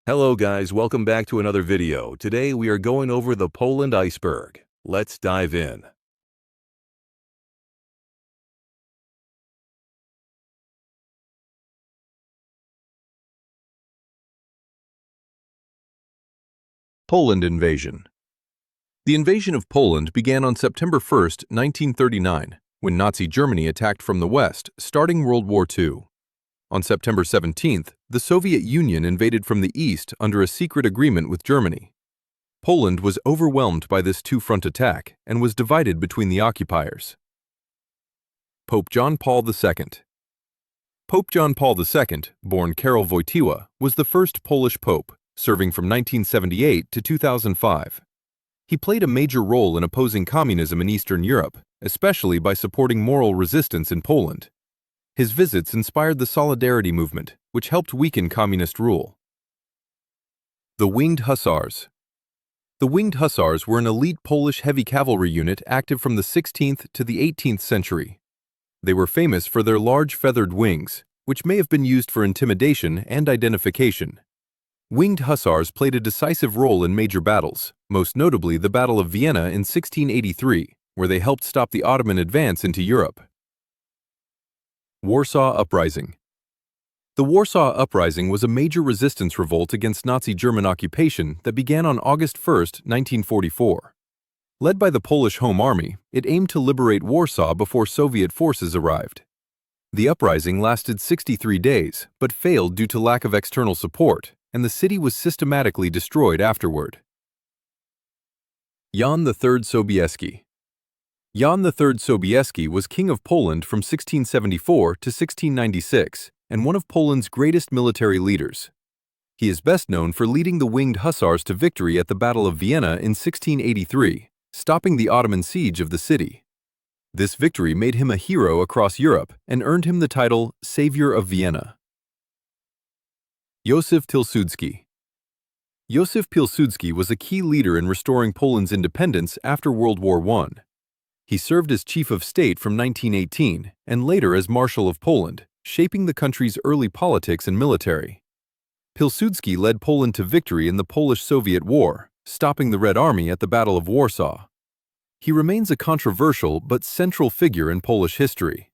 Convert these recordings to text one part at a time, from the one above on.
Hello guys, welcome back to another video. Today we are going over the Poland Iceberg. Let's dive in. Poland invasion. The invasion of Poland began on September 1st, 1939, when Nazi Germany attacked from the west, starting World War II. On September 17th, the Soviet Union invaded from the east under a secret agreement with Germany. Poland was overwhelmed by this two-front attack and was divided between the occupiers. Pope John Paul II. Pope John Paul II, born Karol Wojtyła, was the first Polish pope, serving from 1978 to 2005. He played a major role in opposing communism in Eastern Europe, especially by supporting moral resistance in Poland. His visits inspired the Solidarity movement, which helped weaken communist rule. The Winged Hussars. The Winged Hussars were an elite Polish heavy cavalry unit active from the 16th to the 18th century. They were famous for their large feathered wings, which may have been used for intimidation and identification. Winged Hussars played a decisive role in major battles, most notably the Battle of Vienna in 1683, where they helped stop the Ottoman advance into Europe. Warsaw Uprising. The Warsaw Uprising was a major resistance revolt against Nazi German occupation that began on August 1, 1944. Led by the Polish Home Army, it aimed to liberate Warsaw before Soviet forces arrived. The uprising lasted 63 days, but failed due to lack of external support, and the city was systematically destroyed afterward. Jan III Sobieski. Jan III Sobieski was King of Poland from 1674 to 1696 and one of Poland's greatest military leaders. He is best known for leading the Winged Hussars to victory at the Battle of Vienna in 1683, stopping the Ottoman siege of the city. This victory made him a hero across Europe and earned him the title Savior of Vienna. Jozef Pilsudski. Jozef Pilsudski was a key leader in restoring Poland's independence after World War I. He served as Chief of State from 1918 and later as Marshal of Poland, shaping the country's early politics and military. Pilsudski led Poland to victory in the Polish-Soviet War, stopping the Red Army at the Battle of Warsaw. He remains a controversial but central figure in Polish history.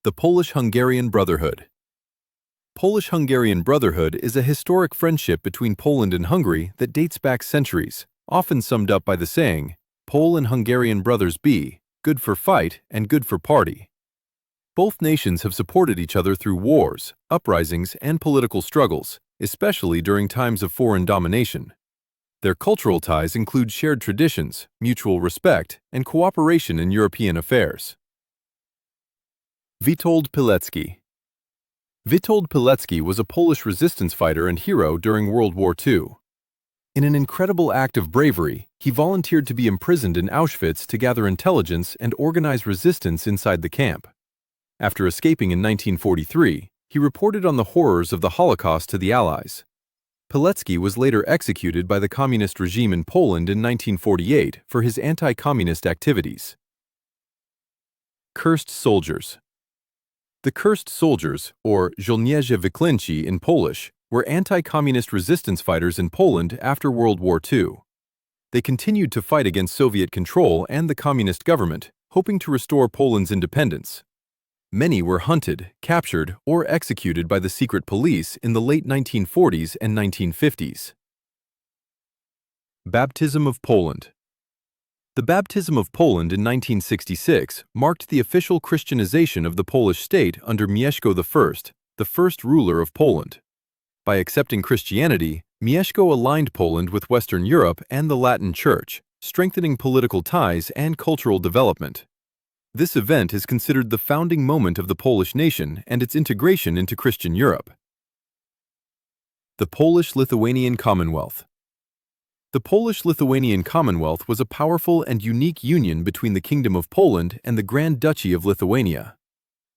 The Polish-Hungarian Brotherhood. Polish-Hungarian Brotherhood is a historic friendship between Poland and Hungary that dates back centuries, often summed up by the saying, "Pole and Hungarian brothers be, good for fight and good for party." Both nations have supported each other through wars, uprisings, and political struggles, especially during times of foreign domination. Their cultural ties include shared traditions, mutual respect, and cooperation in European affairs. Witold Pilecki. Witold Pilecki was a Polish resistance fighter and hero during World War II. In an incredible act of bravery, he volunteered to be imprisoned in Auschwitz to gather intelligence and organize resistance inside the camp. After escaping in 1943, he reported on the horrors of the Holocaust to the Allies. Pilecki was later executed by the communist regime in Poland in 1948 for his anti-communist activities. Cursed Soldiers. The Cursed Soldiers, or Żołnierze Wyklęci in Polish, were anti-communist resistance fighters in Poland after World War II. They continued to fight against Soviet control and the communist government, hoping to restore Poland's independence. Many were hunted, captured, or executed by the secret police in the late 1940s and 1950s. Baptism of Poland. The baptism of Poland in 1966 marked the official Christianization of the Polish state under Mieszko I, the first ruler of Poland. By accepting Christianity, Mieszko aligned Poland with Western Europe and the Latin Church, strengthening political ties and cultural development. This event is considered the founding moment of the Polish nation and its integration into Christian Europe. The Polish-Lithuanian Commonwealth. The Polish-Lithuanian Commonwealth was a powerful and unique union between the Kingdom of Poland and the Grand Duchy of Lithuania.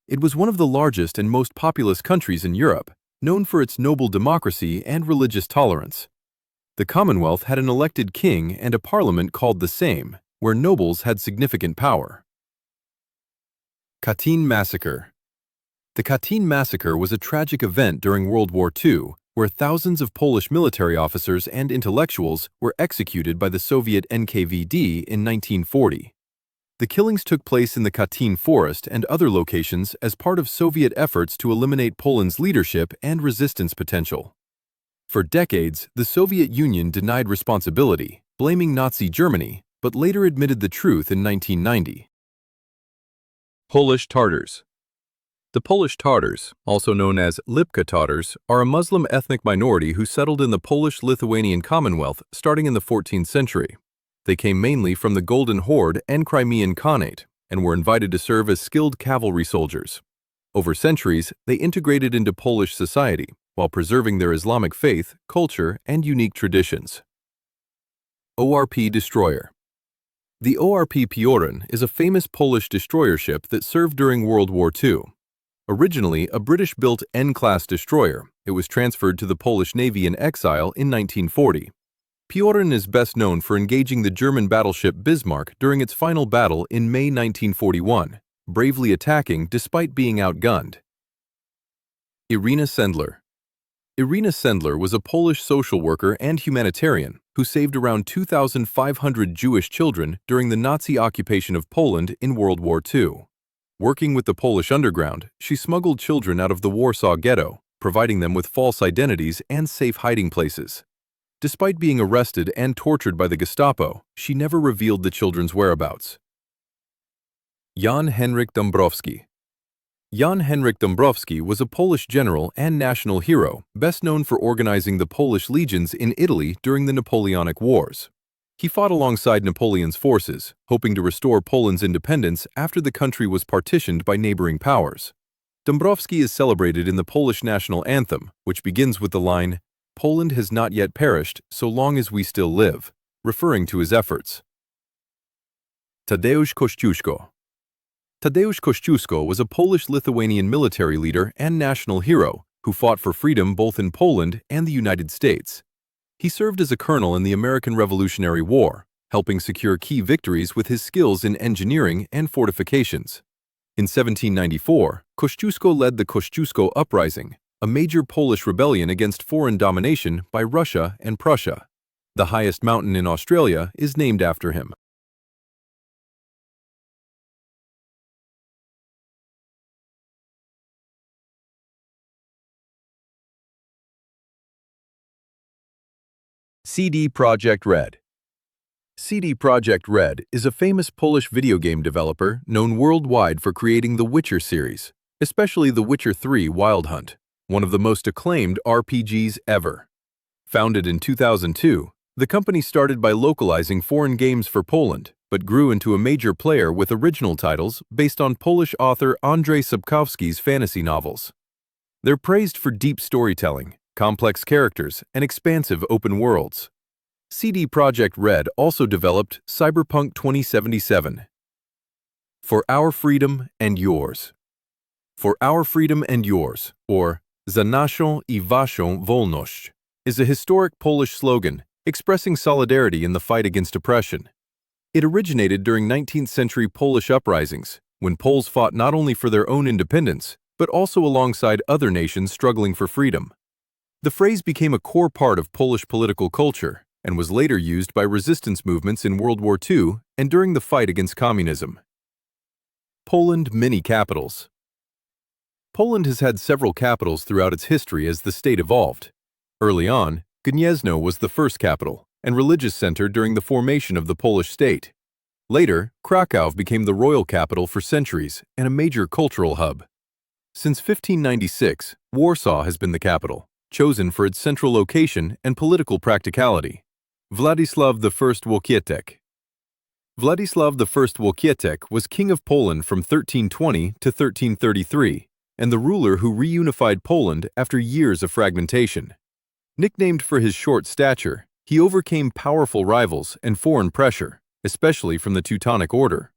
It was one of the largest and most populous countries in Europe, known for its noble democracy and religious tolerance. The Commonwealth had an elected king and a parliament called the Sejm, where nobles had significant power. Katyn Massacre. The Katyn Massacre was a tragic event during World War II where thousands of Polish military officers and intellectuals were executed by the Soviet NKVD in 1940. The killings took place in the Katyn forest and other locations as part of Soviet efforts to eliminate Poland's leadership and resistance potential. For decades, the Soviet Union denied responsibility, blaming Nazi Germany, but later admitted the truth in 1990. Polish Tatars. The Polish Tatars, also known as Lipka Tatars, are a Muslim ethnic minority who settled in the Polish-Lithuanian Commonwealth starting in the 14th century. They came mainly from the Golden Horde and Crimean Khanate and were invited to serve as skilled cavalry soldiers. Over centuries, they integrated into Polish society while preserving their Islamic faith, culture, and unique traditions. ORP Destroyer. The ORP Piorun is a famous Polish destroyer ship that served during World War II. Originally a British-built N-class destroyer, it was transferred to the Polish Navy in exile in 1940. Piorun is best known for engaging the German battleship Bismarck during its final battle in May 1941, bravely attacking despite being outgunned. Irina Sendler. Irina Sendler was a Polish social worker and humanitarian who saved around 2,500 Jewish children during the Nazi occupation of Poland in World War II. Working with the Polish underground, she smuggled children out of the Warsaw Ghetto, providing them with false identities and safe hiding places. Despite being arrested and tortured by the Gestapo, she never revealed the children's whereabouts. Jan Henryk Dąbrowski. Jan Henryk Dąbrowski was a Polish general and national hero, best known for organizing the Polish legions in Italy during the Napoleonic Wars. He fought alongside Napoleon's forces, hoping to restore Poland's independence after the country was partitioned by neighboring powers. Dąbrowski is celebrated in the Polish national anthem, which begins with the line, "Poland has not yet perished so long as we still live," referring to his efforts. Tadeusz Kosciuszko. Tadeusz Kosciuszko was a Polish-Lithuanian military leader and national hero who fought for freedom both in Poland and the United States. He served as a colonel in the American Revolutionary War, helping secure key victories with his skills in engineering and fortifications. In 1794, Kosciuszko led the Kosciuszko Uprising, a major Polish rebellion against foreign domination by Russia and Prussia. The highest mountain in Australia is named after him. CD Projekt RED. CD Projekt RED is a famous Polish video game developer known worldwide for creating the Witcher series, especially The Witcher 3 Wild Hunt, one of the most acclaimed RPGs ever. Founded in 2002, the company started by localizing foreign games for Poland, but grew into a major player with original titles based on Polish author Andrzej Sapkowski's fantasy novels. They're praised for deep storytelling, complex characters, and expansive open worlds. CD Projekt RED also developed Cyberpunk 2077. For Our Freedom and Yours. For Our Freedom and Yours, or Za naszą I waszą wolność, is a historic Polish slogan expressing solidarity in the fight against oppression. It originated during 19th century Polish uprisings, when Poles fought not only for their own independence, but also alongside other nations struggling for freedom. The phrase became a core part of Polish political culture and was later used by resistance movements in World War II and during the fight against communism. Poland mini-capitals. Poland has had several capitals throughout its history as the state evolved. Early on, Gniezno was the first capital and religious center during the formation of the Polish state. Later, Kraków became the royal capital for centuries and a major cultural hub. Since 1596, Warsaw has been the capital, chosen for its central location and political practicality. Vladislav I Wojtek. Vladislav I Wojtek was king of Poland from 1320 to 1333, and the ruler who reunified Poland after years of fragmentation. Nicknamed for his short stature, he overcame powerful rivals and foreign pressure, especially from the Teutonic Order.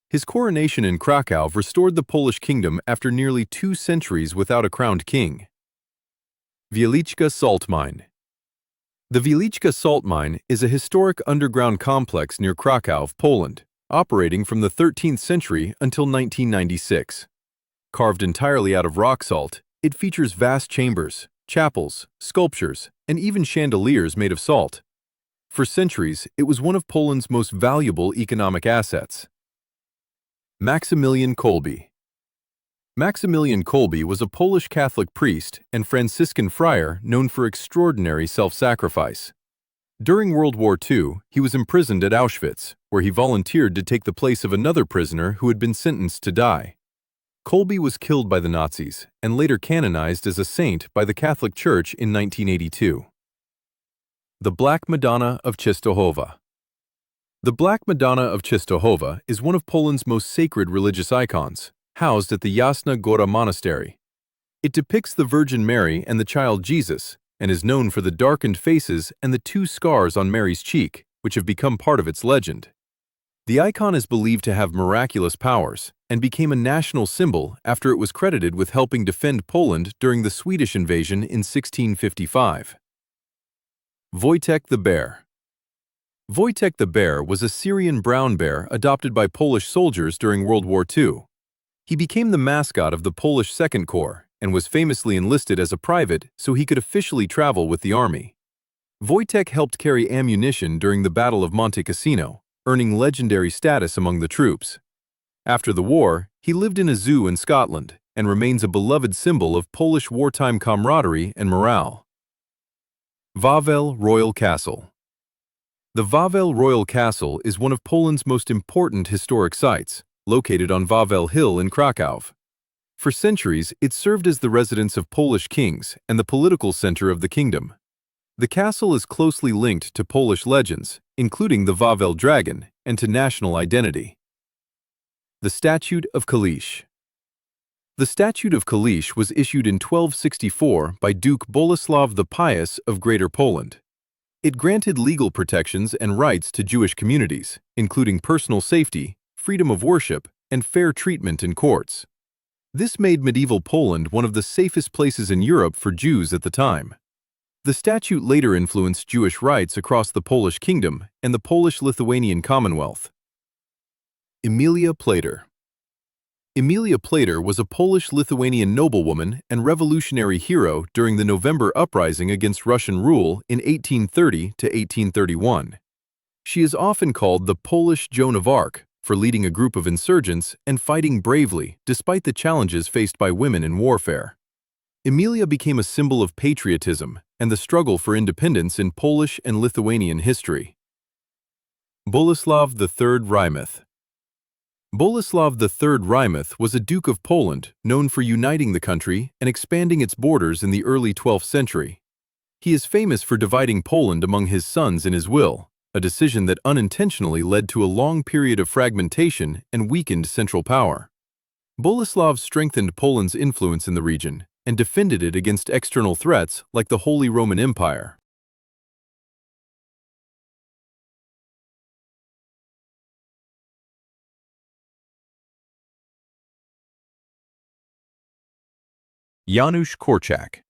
His coronation in Kraków restored the Polish kingdom after nearly 2 centuries without a crowned king. Wieliczka Salt Mine. The Wieliczka Salt Mine is a historic underground complex near Kraków, Poland, operating from the 13th century until 1996. Carved entirely out of rock salt, it features vast chambers, chapels, sculptures, and even chandeliers made of salt. For centuries, it was one of Poland's most valuable economic assets. Maximilian Kolbe. Maximilian Kolbe was a Polish Catholic priest and Franciscan friar known for extraordinary self-sacrifice. During World War II, he was imprisoned at Auschwitz, where he volunteered to take the place of another prisoner who had been sentenced to die. Kolbe was killed by the Nazis and later canonized as a saint by the Catholic Church in 1982. The Black Madonna of Częstochowa. The Black Madonna of Częstochowa is one of Poland's most sacred religious icons, housed at the Jasna Góra Monastery. It depicts the Virgin Mary and the child Jesus, and is known for the darkened faces and the two scars on Mary's cheek, which have become part of its legend. The icon is believed to have miraculous powers, and became a national symbol after it was credited with helping defend Poland during the Swedish invasion in 1655. Wojtek the Bear. Wojtek the Bear was a Syrian brown bear adopted by Polish soldiers during World War II. He became the mascot of the Polish Second Corps and was famously enlisted as a private so he could officially travel with the army. Wojtek helped carry ammunition during the Battle of Monte Cassino, earning legendary status among the troops. After the war, he lived in a zoo in Scotland and remains a beloved symbol of Polish wartime camaraderie and morale. Wawel Royal Castle. The Wawel Royal Castle is one of Poland's most important historic sites, located on Wawel Hill in Kraków. For centuries, it served as the residence of Polish kings and the political center of the kingdom. The castle is closely linked to Polish legends, including the Wawel dragon, and to national identity. The Statute of Kalisz. The Statute of Kalisz was issued in 1264 by Duke Boleslaw the Pious of Greater Poland. It granted legal protections and rights to Jewish communities, including personal safety, freedom of worship, and fair treatment in courts. This made medieval Poland one of the safest places in Europe for Jews at the time. The statute later influenced Jewish rights across the Polish kingdom and the Polish-Lithuanian Commonwealth. Emilia Plater. Emilia Plater was a Polish-Lithuanian noblewoman and revolutionary hero during the November Uprising against Russian rule in 1830 to 1831. She is often called the Polish Joan of Arc for leading a group of insurgents and fighting bravely despite the challenges faced by women in warfare. Emilia became a symbol of patriotism and the struggle for independence in Polish and Lithuanian history. Boleslaw III Wrymouth. Boleslaw III Wrymouth was a Duke of Poland known for uniting the country and expanding its borders in the early 12th century. He is famous for dividing Poland among his sons in his will, a decision that unintentionally led to a long period of fragmentation and weakened central power. Boleslaw strengthened Poland's influence in the region and defended it against external threats like the Holy Roman Empire. Janusz Korczak.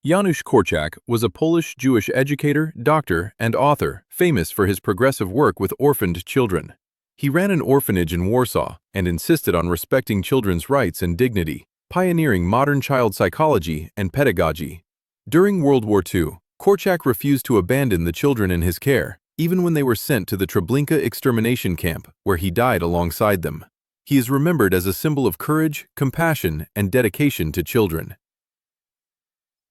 Janusz Korczak was a Polish Jewish educator, doctor, and author famous for his progressive work with orphaned children. He ran an orphanage in Warsaw and insisted on respecting children's rights and dignity, pioneering modern child psychology and pedagogy. During World War II, Korczak refused to abandon the children in his care, even when they were sent to the Treblinka extermination camp, where he died alongside them. He is remembered as a symbol of courage, compassion, and dedication to children.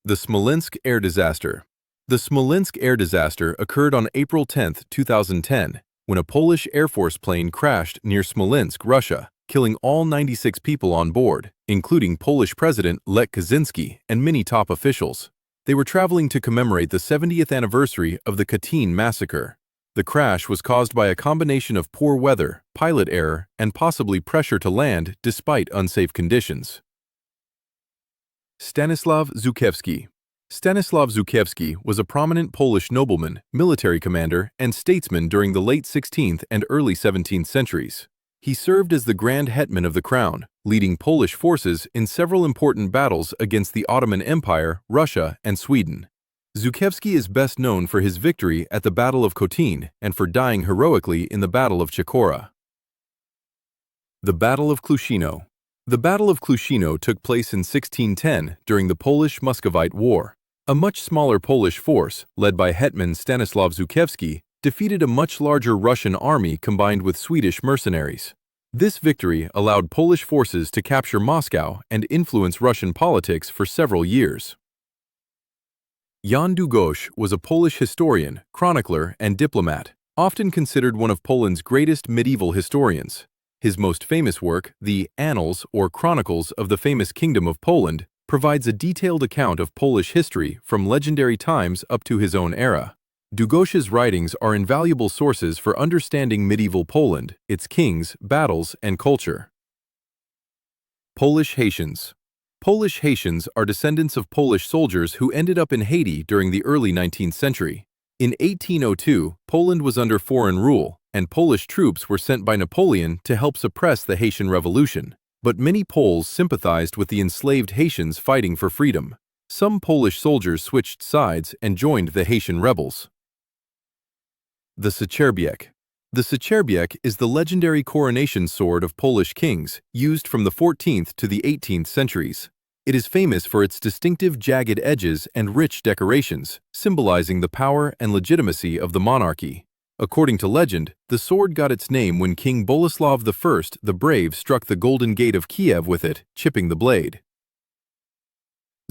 The Smolensk air disaster. The Smolensk air disaster occurred on April 10, 2010, when a Polish Air Force plane crashed near Smolensk, Russia, killing all 96 people on board, including Polish President Lech Kaczynski and many top officials. They were traveling to commemorate the 70th anniversary of the Katyn Massacre. The crash was caused by a combination of poor weather, pilot error, and possibly pressure to land despite unsafe conditions. Stanislaw Zolkiewski. Stanislaw Zolkiewski was a prominent Polish nobleman, military commander, and statesman during the late 16th and early 17th centuries. He served as the Grand Hetman of the Crown, leading Polish forces in several important battles against the Ottoman Empire, Russia, and Sweden. Zolkiewski is best known for his victory at the Battle of Kotin and for dying heroically in the Battle of Chikora. The Battle of Klushino. The Battle of Klusino took place in 1610 during the Polish-Muscovite War. A much smaller Polish force, led by Hetman Stanislaw Zolkiewski, defeated a much larger Russian army combined with Swedish mercenaries. This victory allowed Polish forces to capture Moscow and influence Russian politics for several years. Jan Długosz was a Polish historian, chronicler, and diplomat, often considered one of Poland's greatest medieval historians. His most famous work, the Annals or Chronicles of the Famous Kingdom of Poland, provides a detailed account of Polish history from legendary times up to his own era. Długosz's writings are invaluable sources for understanding medieval Poland, its kings, battles, and culture. Polish Haitians. Polish Haitians are descendants of Polish soldiers who ended up in Haiti during the early 19th century. In 1802, Poland was under foreign rule, and Polish troops were sent by Napoleon to help suppress the Haitian Revolution. But many Poles sympathized with the enslaved Haitians fighting for freedom. Some Polish soldiers switched sides and joined the Haitian rebels. The Siecierbieg. The Siecierbieg is the legendary coronation sword of Polish kings, used from the 14th to the 18th centuries. It is famous for its distinctive jagged edges and rich decorations, symbolizing the power and legitimacy of the monarchy. According to legend, the sword got its name when King Boleslaw I the Brave struck the Golden Gate of Kiev with it, chipping the blade.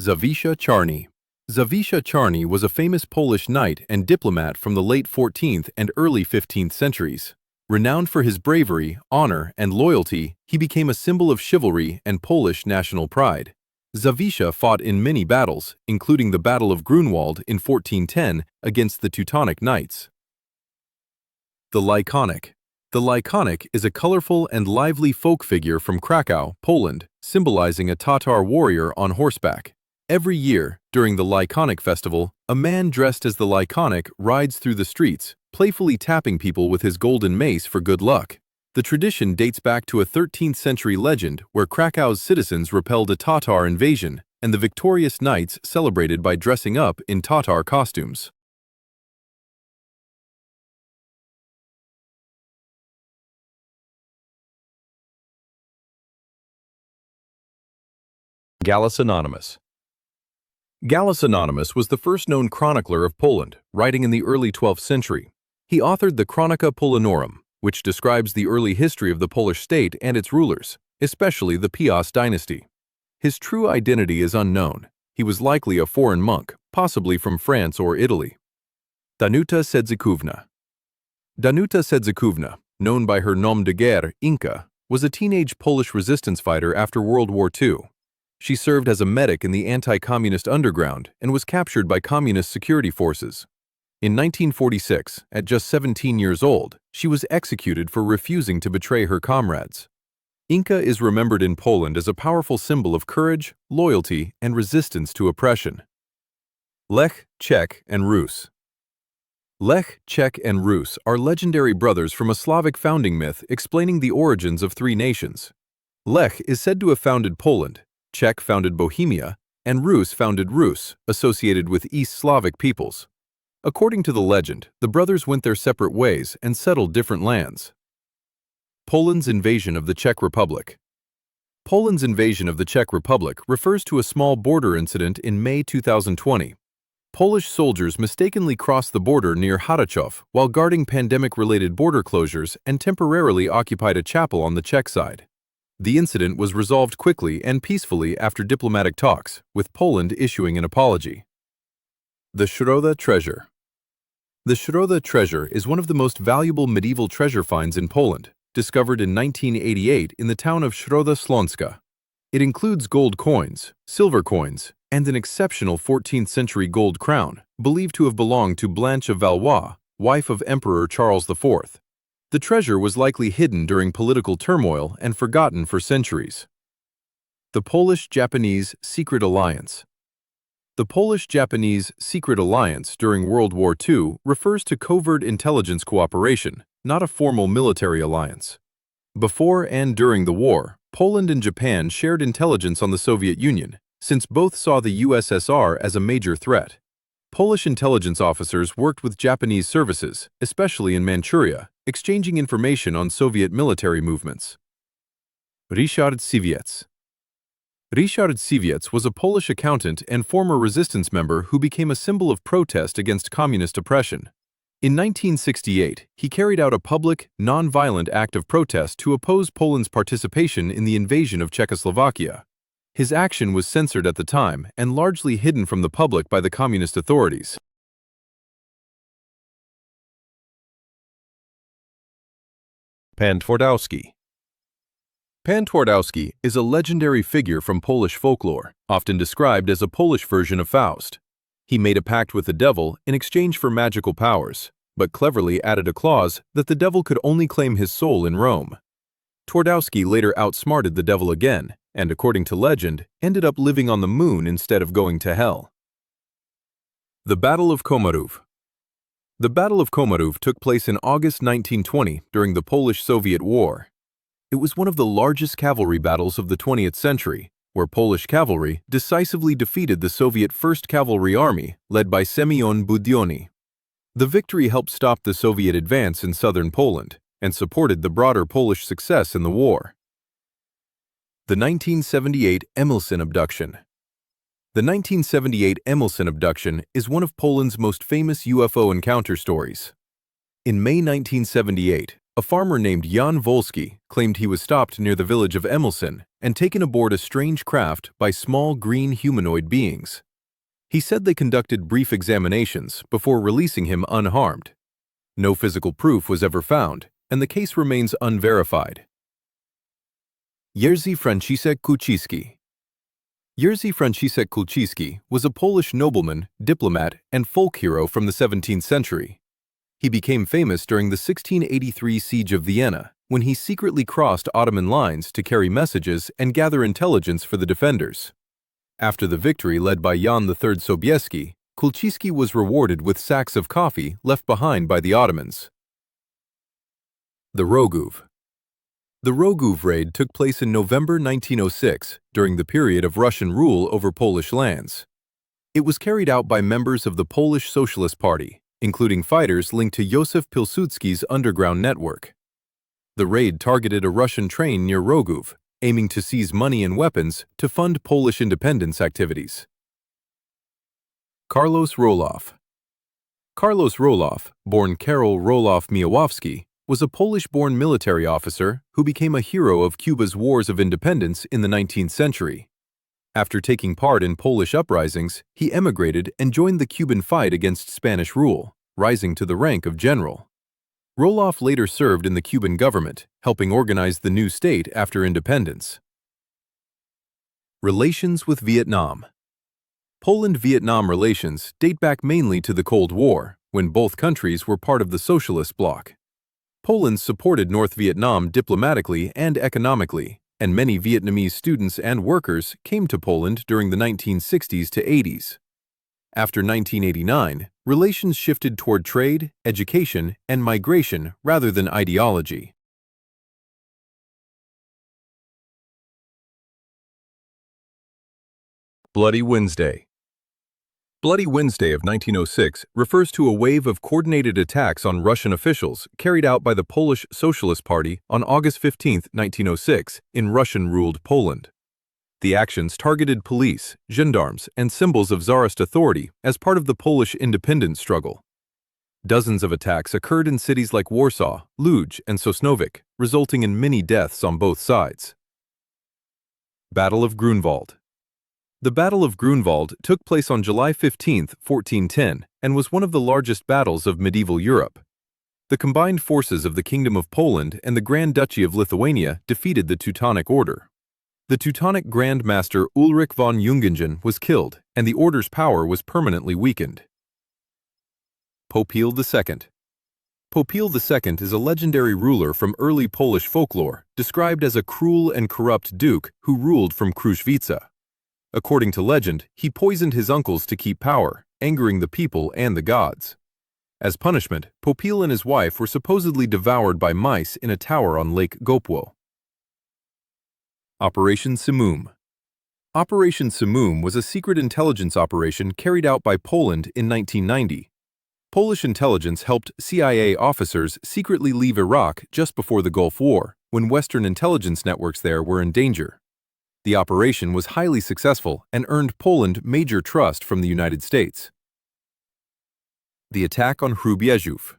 Zawisza Czarny. Zawisza Czarny was a famous Polish knight and diplomat from the late 14th and early 15th centuries. Renowned for his bravery, honor, and loyalty, he became a symbol of chivalry and Polish national pride. Zawisza fought in many battles, including the Battle of Grunwald in 1410 against the Teutonic Knights. The Lajkonik. The Lajkonik is a colorful and lively folk figure from Krakow, Poland, symbolizing a Tatar warrior on horseback. Every year, during the Lajkonik festival, a man dressed as the Lajkonik rides through the streets, playfully tapping people with his golden mace for good luck. The tradition dates back to a 13th century legend where Krakow's citizens repelled a Tatar invasion, and the victorious knights celebrated by dressing up in Tatar costumes. Gallus Anonymous. Gallus Anonymous was the first known chronicler of Poland, writing in the early 12th century. He authored the Chronica Polanorum, which describes the early history of the Polish state and its rulers, especially the Piast dynasty. His true identity is unknown. He was likely a foreign monk, possibly from France or Italy. Danuta Siedzikowna. Danuta Siedzikowna, known by her nom de guerre, Inka, was a teenage Polish resistance fighter after World War II. She served as a medic in the anti-communist underground and was captured by communist security forces. In 1946, at just 17 years old, she was executed for refusing to betray her comrades. Inka is remembered in Poland as a powerful symbol of courage, loyalty, and resistance to oppression. Lech, Czech, and Rus. Lech, Czech, and Rus are legendary brothers from a Slavic founding myth explaining the origins of three nations. Lech is said to have founded Poland, Czech founded Bohemia, and Rus founded Rus, associated with East Slavic peoples. According to the legend, the brothers went their separate ways and settled different lands. Poland's invasion of the Czech Republic. Poland's invasion of the Czech Republic refers to a small border incident in May 2020. Polish soldiers mistakenly crossed the border near Haradczów while guarding pandemic-related border closures and temporarily occupied a chapel on the Czech side. The incident was resolved quickly and peacefully after diplomatic talks, with Poland issuing an apology. The Środa Treasure. The Środa Treasure is one of the most valuable medieval treasure finds in Poland, discovered in 1988 in the town of Środa Śląska. It includes gold coins, silver coins, and an exceptional 14th century gold crown, believed to have belonged to Blanche of Valois, wife of Emperor Charles IV. The treasure was likely hidden during political turmoil and forgotten for centuries. The Polish-Japanese Secret Alliance. The Polish-Japanese Secret Alliance during World War II refers to covert intelligence cooperation, not a formal military alliance. Before and during the war, Poland and Japan shared intelligence on the Soviet Union, since both saw the USSR as a major threat. Polish intelligence officers worked with Japanese services, especially in Manchuria, exchanging information on Soviet military movements. Ryszard Siwiec. Ryszard Siwiec was a Polish accountant and former resistance member who became a symbol of protest against communist oppression. In 1968, he carried out a public, non-violent act of protest to oppose Poland's participation in the invasion of Czechoslovakia. His action was censored at the time and largely hidden from the public by the communist authorities. Pan Twardowski. Pan Twardowski is a legendary figure from Polish folklore, often described as a Polish version of Faust. He made a pact with the devil in exchange for magical powers, but cleverly added a clause that the devil could only claim his soul in Rome. Twardowski later outsmarted the devil again, and according to legend, ended up living on the moon instead of going to hell. The Battle of Komarów. The Battle of Komarów took place in August 1920 during the Polish-Soviet War. It was one of the largest cavalry battles of the 20th century, where Polish cavalry decisively defeated the Soviet 1st Cavalry Army, led by Semyon Budyonny. The victory helped stop the Soviet advance in southern Poland and supported the broader Polish success in the war. The 1978 Emilsyn abduction. The 1978 Emilsyn abduction is one of Poland's most famous UFO encounter stories. In May 1978, a farmer named Jan Wolski claimed he was stopped near the village of Emilsyn and taken aboard a strange craft by small green humanoid beings. He said they conducted brief examinations before releasing him unharmed. No physical proof was ever found, and the case remains unverified. Jerzy Franciszek Kulczycki. Jerzy Franciszek Kulczycki was a Polish nobleman, diplomat, and folk hero from the 17th century. He became famous during the 1683 Siege of Vienna, when he secretly crossed Ottoman lines to carry messages and gather intelligence for the defenders. After the victory led by Jan III Sobieski, Kulczycki was rewarded with sacks of coffee left behind by the Ottomans. The Rogów. The Rogów raid took place in November 1906 during the period of Russian rule over Polish lands. It was carried out by members of the Polish Socialist Party, including fighters linked to Jozef Pilsudski's underground network. The raid targeted a Russian train near Rogów, aiming to seize money and weapons to fund Polish independence activities. Karol Roloff. Karol Roloff, born Karol Roloff Miłowski, was a Polish-born military officer who became a hero of Cuba's wars of independence in the 19th century. After taking part in Polish uprisings, he emigrated and joined the Cuban fight against Spanish rule, rising to the rank of general. Roloff later served in the Cuban government, helping organize the new state after independence. Relations with Vietnam. Poland-Vietnam relations date back mainly to the Cold War, when both countries were part of the Socialist bloc. Poland supported North Vietnam diplomatically and economically, and many Vietnamese students and workers came to Poland during the 1960s to 80s. After 1989, relations shifted toward trade, education, and migration rather than ideology. Bloody Wednesday. Bloody Wednesday of 1906 refers to a wave of coordinated attacks on Russian officials carried out by the Polish Socialist Party on August 15, 1906, in Russian-ruled Poland. The actions targeted police, gendarmes, and symbols of Tsarist authority as part of the Polish independence struggle. Dozens of attacks occurred in cities like Warsaw, Łódź, and Sosnowiec, resulting in many deaths on both sides. Battle of Grunwald. The Battle of Grunwald took place on July 15, 1410, and was one of the largest battles of medieval Europe. The combined forces of the Kingdom of Poland and the Grand Duchy of Lithuania defeated the Teutonic Order. The Teutonic Grand Master Ulrich von Jungingen was killed, and the Order's power was permanently weakened. Popiel II. Popiel II is a legendary ruler from early Polish folklore, described as a cruel and corrupt duke who ruled from Kruszwica. According to legend, he poisoned his uncles to keep power, angering the people and the gods. As punishment, Popiel and his wife were supposedly devoured by mice in a tower on Lake Gopło. Operation Simoom. Operation Simoom was a secret intelligence operation carried out by Poland in 1990. Polish intelligence helped CIA officers secretly leave Iraq just before the Gulf War, when Western intelligence networks there were in danger. The operation was highly successful and earned Poland major trust from the United States. The attack on Hrubieszów.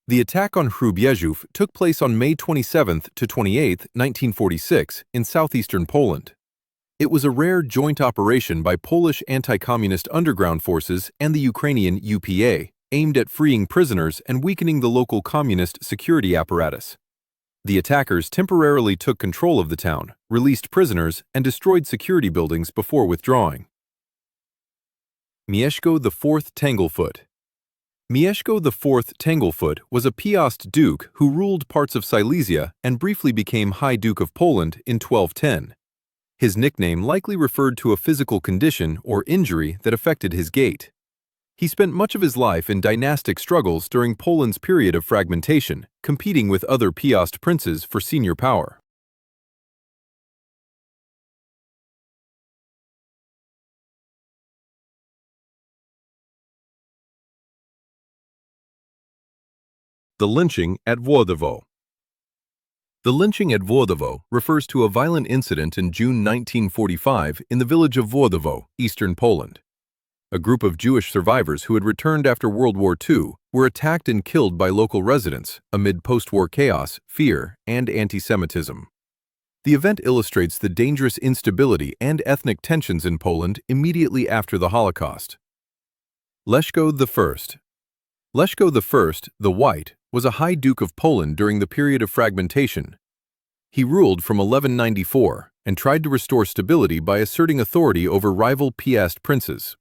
The attack on Hrubieszów took place on May 27 to 28, 1946, in southeastern Poland. It was a rare joint operation by Polish anti-communist underground forces and the Ukrainian UPA, aimed at freeing prisoners and weakening the local communist security apparatus. The attackers temporarily took control of the town, released prisoners, and destroyed security buildings before withdrawing. Mieszko IV Tanglefoot. Mieszko IV Tanglefoot was a Piast duke who ruled parts of Silesia and briefly became High Duke of Poland in 1210. His nickname likely referred to a physical condition or injury that affected his gait. He spent much of his life in dynastic struggles during Poland's period of fragmentation, competing with other Piast princes for senior power. The lynching at Włodawo. The lynching at Włodawo refers to a violent incident in June 1945 in the village of Włodawo, eastern Poland. A group of Jewish survivors who had returned after World War II were attacked and killed by local residents amid post-war chaos, fear, and anti-Semitism. The event illustrates the dangerous instability and ethnic tensions in Poland immediately after the Holocaust. Leszek I. Leszek I the White was a High Duke of Poland during the period of fragmentation. He ruled from 1194 and tried to restore stability by asserting authority over rival Piast princes.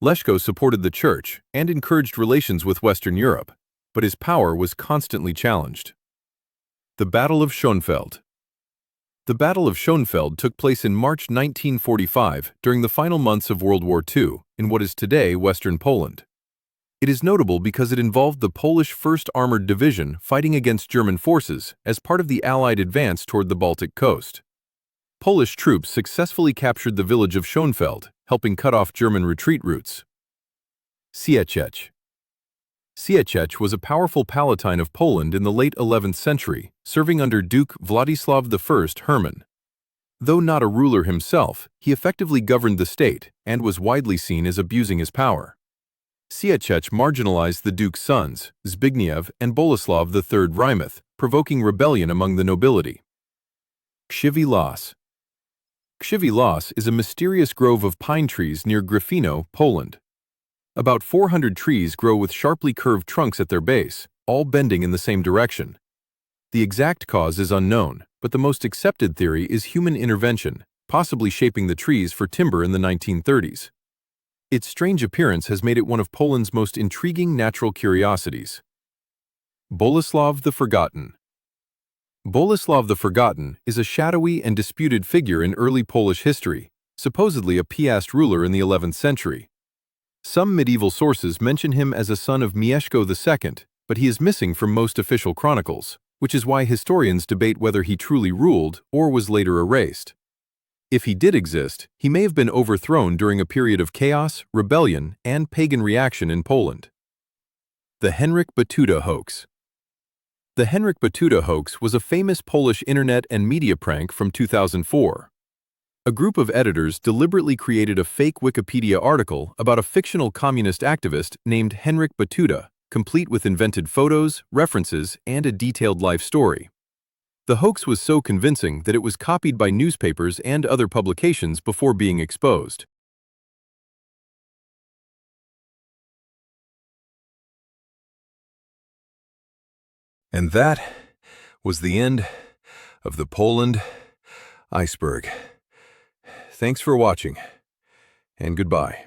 Leszek supported the Church and encouraged relations with Western Europe, but his power was constantly challenged. The Battle of Schönfeld. The Battle of Schönfeld took place in March 1945 during the final months of World War II in what is today Western Poland. It is notable because it involved the Polish 1st Armored Division fighting against German forces as part of the Allied advance toward the Baltic coast. Polish troops successfully captured the village of Schönfeld, helping cut off German retreat routes. Sieciech. Sieciech was a powerful Palatine of Poland in the late 11th century, serving under Duke Vladislav I Herman. Though not a ruler himself, he effectively governed the state and was widely seen as abusing his power. Sieciech marginalized the duke's sons, Zbigniew and Boleslaw III Wrymouth, provoking rebellion among the nobility. Krzywy Las. Krzywy Las is a mysterious grove of pine trees near Gryfino, Poland. About 400 trees grow with sharply curved trunks at their base, all bending in the same direction. The exact cause is unknown, but the most accepted theory is human intervention, possibly shaping the trees for timber in the 1930s. Its strange appearance has made it one of Poland's most intriguing natural curiosities. Boleslaw the Forgotten. Boleslaw the Forgotten is a shadowy and disputed figure in early Polish history, supposedly a Piast ruler in the 11th century. Some medieval sources mention him as a son of Mieszko II, but he is missing from most official chronicles, which is why historians debate whether he truly ruled or was later erased. If he did exist, he may have been overthrown during a period of chaos, rebellion, and pagan reaction in Poland. The Henrik Batuda hoax. The Henrik Batuda hoax was a famous Polish internet and media prank from 2004. A group of editors deliberately created a fake Wikipedia article about a fictional communist activist named Henrik Batuda, complete with invented photos, references, and a detailed life story. The hoax was so convincing that it was copied by newspapers and other publications before being exposed. And that was the end of the Poland Iceberg. Thanks for watching, and goodbye.